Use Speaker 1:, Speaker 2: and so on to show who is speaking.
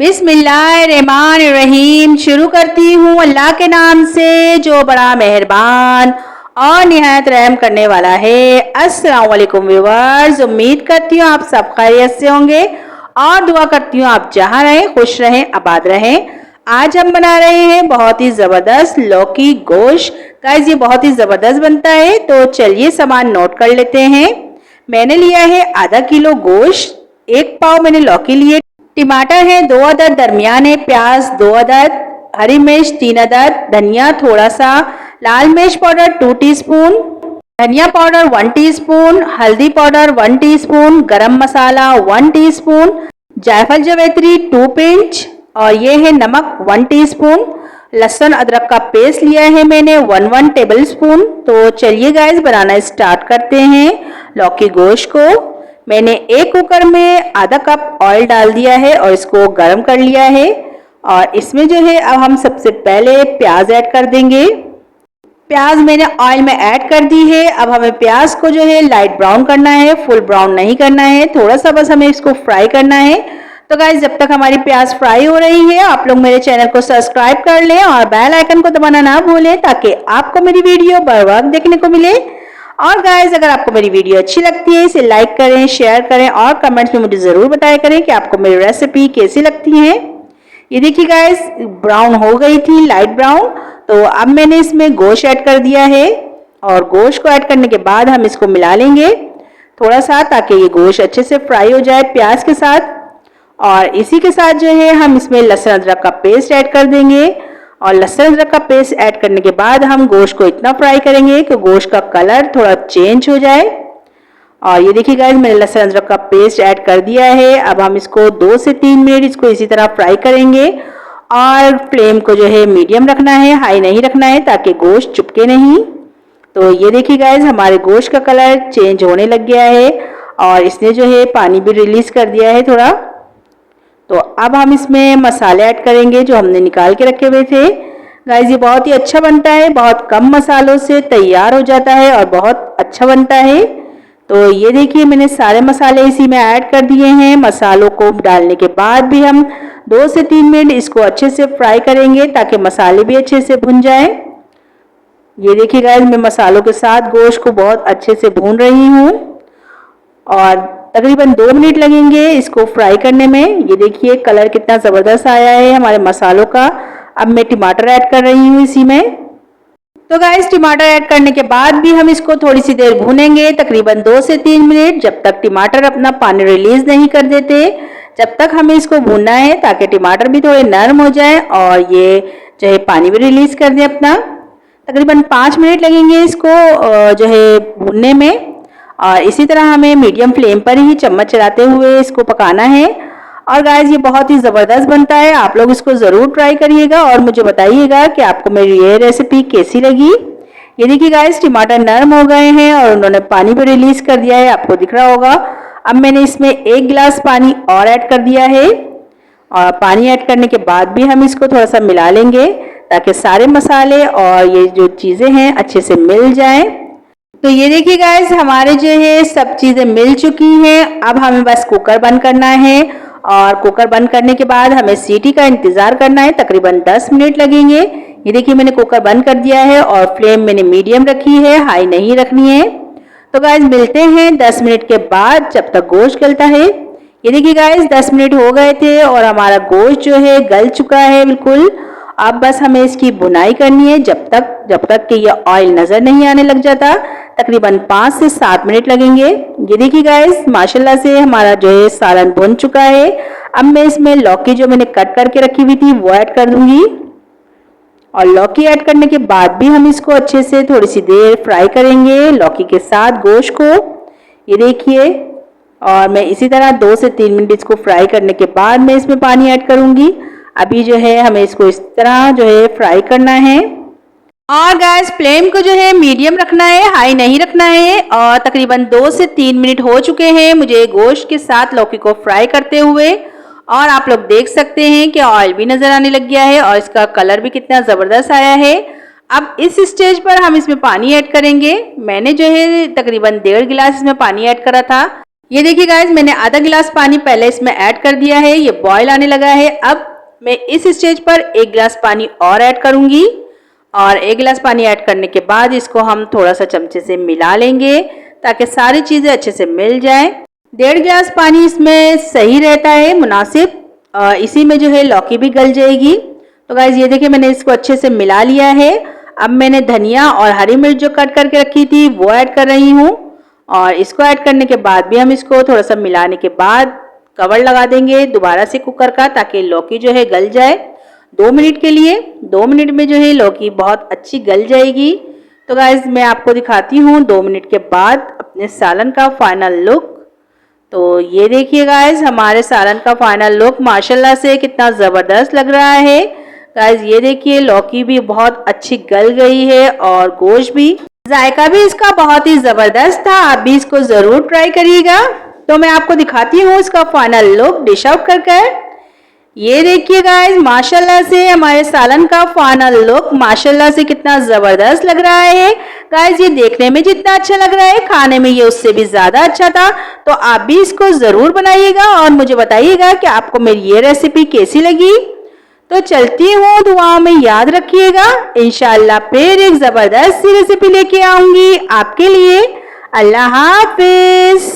Speaker 1: बिस्मिल्लाहिर्रहमानिर्रहीम। शुरू करती हूँ अल्लाह के नाम से जो बड़ा मेहरबान और निहायत रहम करने वाला है। अस्सलाम वालेकुम व्यूअर्स, उम्मीद करती हूँ आप सब खैरियत से होंगे और दुआ करती हूँ आप जहाँ रहें खुश रहें आबाद रहें। आज हम बना रहे हैं बहुत ही ज़बरदस्त लौकी गोश्त। गाइस ये बहुत ही ज़बरदस्त बनता है, तो चलिए सामान नोट कर लेते हैं। मैंने लिया है आधा किलो गोश्त, 1 पाव मैंने लौकी लिए, टमाटर है 2 अदद दरमियाने, प्याज 2 अदद, हरी मिर्च 3 अदद, धनिया थोड़ा सा, लाल मिर्च पाउडर 2 टीस्पून, धनिया पाउडर 1 टीस्पून, हल्दी पाउडर 1 टीस्पून, गरम मसाला 1 टीस्पून, जायफल जवैत्री 2 पिंच और ये है नमक 1 टीस्पून। लहसुन अदरक का पेस्ट लिया है मैंने 1 टेबल स्पून। तो चलिए गाइस बनाना स्टार्ट करते हैं। लौकी गोश्त को मैंने एक कुकर में आधा कप ऑयल डाल दिया है और इसको गर्म कर लिया है। और इसमें जो है अब हम सबसे पहले प्याज ऐड कर देंगे। प्याज मैंने ऑयल में ऐड कर दी है। अब हमें प्याज को जो है लाइट ब्राउन करना है, फुल ब्राउन नहीं करना है, थोड़ा सा बस हमें इसको फ्राई करना है। तो गाइस जब तक हमारी प्याज फ्राई हो रही है आप लोग मेरे चैनल को सब्सक्राइब कर लें और बेल आइकन को दबाना ना भूलें ताकि आपको मेरी वीडियो बर वक्त देखने को मिले। और गाइस अगर आपको मेरी वीडियो अच्छी लगती है इसे लाइक करें, शेयर करें और कमेंट्स में मुझे ज़रूर बताया करें कि आपको मेरी रेसिपी कैसी लगती है। ये देखिए गाइस ब्राउन हो गई थी, लाइट ब्राउन। तो अब मैंने इसमें गोश्त ऐड कर दिया है और गोश्त को ऐड करने के बाद हम इसको मिला लेंगे थोड़ा सा ताकि ये गोश्त अच्छे से फ्राई हो जाए प्याज के साथ। और इसी के साथ जो है हम इसमें लहसुन अदरक का पेस्ट ऐड कर देंगे और लहसुन अदरक का पेस्ट ऐड करने के बाद हम गोश्त को इतना फ्राई करेंगे कि गोश्त का कलर थोड़ा चेंज हो जाए। और ये देखिए गाइस मैंने लहसुन अदरक का पेस्ट ऐड कर दिया है। अब हम इसको 2 से 3 मिनट इसको इसी तरह फ्राई करेंगे और फ्लेम को जो है मीडियम रखना है, हाई नहीं रखना है ताकि गोश्त चिपके नहीं। तो ये देखिए गाइस हमारे गोश्त का कलर चेंज होने लग गया है और इसने जो है पानी भी रिलीज कर दिया है थोड़ा। तो अब हम इसमें मसाले ऐड करेंगे जो हमने निकाल के रखे हुए थे। गाइस ये बहुत ही अच्छा बनता है, बहुत कम मसालों से तैयार हो जाता है और बहुत अच्छा बनता है। तो ये देखिए मैंने सारे मसाले इसी में ऐड कर दिए हैं। मसालों को डालने के बाद भी हम 2 से 3 मिनट इसको अच्छे से फ्राई करेंगे ताकि मसाले भी अच्छे से भुन जाए। ये देखिए गाइस मैं मसालों के साथ गोश्त को बहुत अच्छे से भून रही हूँ और तकरीबन 2 मिनट लगेंगे इसको फ्राई करने में। ये देखिए कलर कितना ज़बरदस्त आया है हमारे मसालों का। अब मैं टमाटर ऐड कर रही हूँ इसी में। तो गाइस टमाटर ऐड करने के बाद भी हम इसको थोड़ी सी देर भूनेंगे तकरीबन 2 से 3 मिनट, जब तक टमाटर अपना पानी रिलीज नहीं कर देते जब तक हमें इसको भूनना है ताकि टमाटर भी थोड़े नरम हो जाए और ये जो है पानी भी रिलीज कर दे अपना। तकरीबन 5 मिनट लगेंगे इसको जो है भूनने में और इसी तरह हमें मीडियम फ्लेम पर ही चम्मच चलाते हुए इसको पकाना है। और गाइस ये बहुत ही ज़बरदस्त बनता है, आप लोग इसको ज़रूर ट्राई करिएगा और मुझे बताइएगा कि आपको मेरी ये रेसिपी कैसी लगी। ये देखिए गाइस टमाटर नरम हो गए हैं और उन्होंने पानी भी रिलीज कर दिया है, आपको दिख रहा होगा। अब मैंने इसमें 1 गिलास पानी और ऐड कर दिया है और पानी ऐड करने के बाद भी हम इसको थोड़ा सा मिला लेंगे ताकि सारे मसाले और ये जो चीज़ें हैं अच्छे से मिल जाएं। तो ये देखिए गाइस हमारे जो है सब चीज़ें मिल चुकी हैं। अब हमें बस कुकर बंद करना है और कुकर बंद करने के बाद हमें सीटी का इंतज़ार करना है, तकरीबन 10 मिनट लगेंगे। ये देखिए मैंने कुकर बंद कर दिया है और फ्लेम मैंने मीडियम रखी है, हाई नहीं रखनी है। तो गाइस मिलते हैं 10 मिनट के बाद जब तक गोश्त गलता है। ये देखिए गाइस 10 मिनट हो गए थे और हमारा गोश्त जो है गल चुका है बिल्कुल। अब बस हमें इसकी बुनाई करनी है जब तक कि ये ऑयल नज़र नहीं आने लग जाता। तकरीबन 5 से 7 मिनट लगेंगे। ये देखिए गाइस माशाल्लाह से हमारा जो है सालन भुन चुका है। अब मैं इसमें लौकी जो मैंने कट करके रखी हुई थी वो ऐड कर दूंगी और लौकी ऐड करने के बाद भी हम इसको अच्छे से थोड़ी सी देर फ्राई करेंगे लौकी के साथ गोश्त को। ये देखिए और मैं इसी तरह 2 से 3 मिनट इसको फ्राई करने के बाद मैं इसमें पानी ऐड करूंगी। अभी जो है हमें इसको इस तरह जो है फ्राई करना है और गैस फ्लेम को जो है मीडियम रखना है, हाई नहीं रखना है। और तकरीबन 2 से 3 मिनट हो चुके हैं मुझे गोश्त के साथ लौकी को फ्राई करते हुए और आप लोग देख सकते हैं कि ऑयल भी नज़र आने लग गया है और इसका कलर भी कितना ज़बरदस्त आया है। अब इस स्टेज पर हम इसमें पानी ऐड करेंगे। मैंने जो है तकरीबन 1.5 गिलास इसमें पानी ऐड करा था। ये देखिए गाइस, मैंने आधा गिलास पानी पहले इसमें ऐड कर दिया है, ये बॉईल आने लगा है। अब मैं इस स्टेज पर 1 गिलास पानी और ऐड करूंगी और 1 गिलास पानी ऐड करने के बाद इसको हम थोड़ा सा चमचे से मिला लेंगे ताकि सारी चीज़ें अच्छे से मिल जाएं। 1.5 गिलास पानी इसमें सही रहता है, मुनासिब। इसी में जो है लौकी भी गल जाएगी। तो गाइस ये देखिए, मैंने इसको अच्छे से मिला लिया है। अब मैंने धनिया और हरी मिर्च जो कट करके रखी थी वो ऐड कर रही हूँ और इसको ऐड करने के बाद भी हम इसको थोड़ा सा मिलाने के बाद कवर लगा देंगे दोबारा से कुकर का, ताकि लौकी जो है गल जाए 2 मिनट के लिए। 2 मिनट में जो है लौकी बहुत अच्छी गल जाएगी। तो गाइस मैं आपको दिखाती हूँ 2 मिनट के बाद अपने सालन का फाइनल लुक। तो ये देखिए गाइस, हमारे सालन का फाइनल लुक माशाल्लाह से कितना ज़बरदस्त लग रहा है। गाइस ये देखिए, लौकी भी बहुत अच्छी गल गई है और गोश्त भी, जायका भी इसका बहुत ही ज़बरदस्त था। आप भी इसको ज़रूर ट्राई करिएगा। तो मैं आपको दिखाती हूँ इसका फाइनल लुक डिश आउट कर। ये देखिए गाइस, माशाल्लाह से हमारे सालन का फाइनल लुक माशाल्लाह से कितना ज़बरदस्त लग रहा है। गाइस ये देखने में जितना अच्छा लग रहा है, खाने में ये उससे भी ज़्यादा अच्छा था। तो आप भी इसको ज़रूर बनाइएगा और मुझे बताइएगा कि आपको मेरी ये रेसिपी कैसी लगी। तो चलती हूँ, दुआओं में याद रखिएगा। इंशाअल्लाह फिर एक ज़बरदस्त सी रेसिपी लेके आऊँगी आपके लिए। अल्लाह हाफिज़।